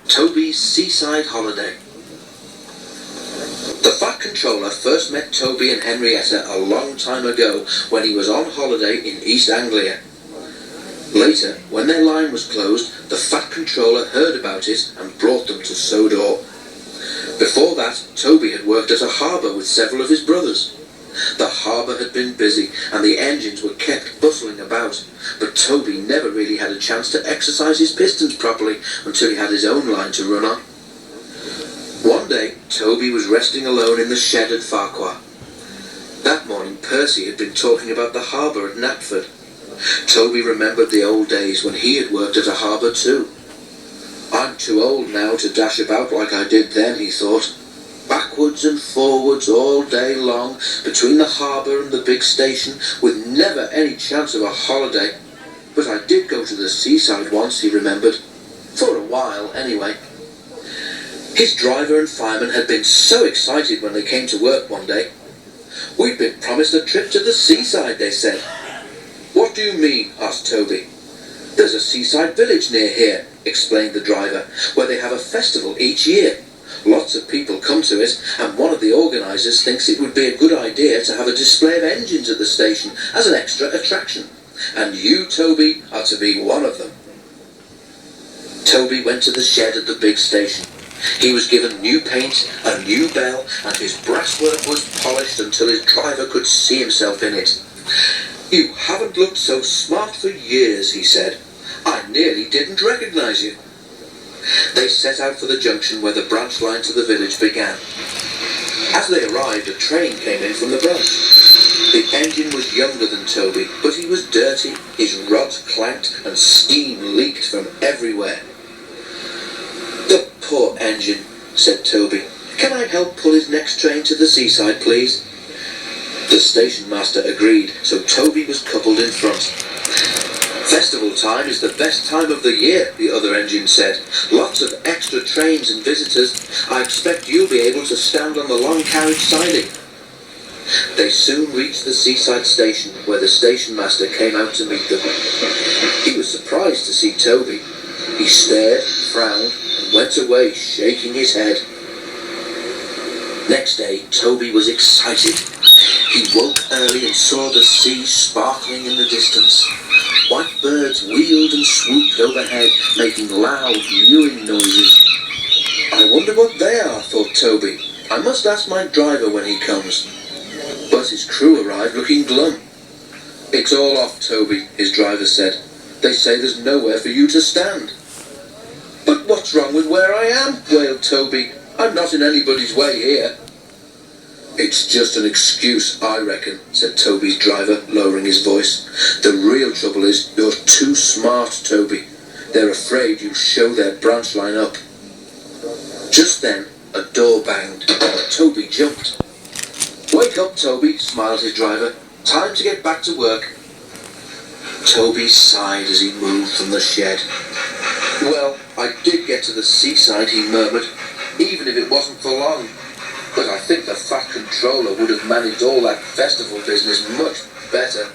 Toby's seaside holiday. The Fat Controller first met Toby and Henrietta a long time ago when he was on holiday in East Anglia. Later, when their line was closed, the Fat Controller heard about it and brought them to Sodor. Before that, Toby had worked at a harbour with several of his brothers. The harbour had been busy and the engines were kept bustling about, but Toby never really had a chance to exercise his pistons properly until he had his own line to run on. One day, Toby was resting alone in the shed at Farquhar. That morning, Percy had been talking about the harbour at Knapford. Toby remembered the old days when he had worked at a harbour too. I'm too old now to dash about like I did then, he thought. Backwards and forwards all day long, between the harbour and the big station, with never any chance of a holiday. But I did go to the seaside once, he remembered. For a while, anyway. His driver and fireman had been so excited when they came to work one day. We'd been promised a trip to the seaside, they said. What do you mean? Asked Toby. There's a seaside village near here, explained the driver, where they have a festival each year. Lots of people come to it, and one of the organisers thinks it would be a good idea to have a display of engines at the station as an extra attraction. And you, Toby, are to be one of them. Toby went to the shed at the big station. He was given new paint, a new bell, and his brasswork was polished until his driver could see himself in it. You haven't looked so smart for years, he said. I nearly didn't recognise you. They set out for the junction where the branch line to the village began. As they arrived, a train came in from the branch. The engine was younger than Toby, but he was dirty, his rods clanked, and steam leaked from everywhere. The poor engine, said Toby. Can I help pull his next train to the seaside, please? The station master agreed, so Toby was coupled in front. Festival time is the best time of the year, the other engine said. Lots of extra trains and visitors. I expect you'll be able to stand on the long carriage siding. They soon reached the seaside station, where the station master came out to meet them. He was surprised to see Toby. He stared, frowned, and went away, shaking his head. Next day, Toby was excited. He woke early and saw the sea sparkling in the distance. White birds wheeled and swooped overhead, making loud, mewing noises. I wonder what they are, thought Toby. I must ask my driver when he comes. But his crew arrived looking glum. It's all off, Toby, his driver said. They say there's nowhere for you to stand. But what's wrong with where I am? Wailed Toby. I'm not in anybody's way here. It's just an excuse, I reckon, said Toby's driver, lowering his voice. The real trouble is you're too smart, Toby. They're afraid you'll show their branch line up. Just then, a door banged. Toby jumped. Wake up, Toby, smiled his driver. Time to get back to work. Toby sighed as he moved from the shed. Well, I did get to the seaside, he murmured, even if it wasn't for long. But I think the Fat Controller would have managed all that festival business much better.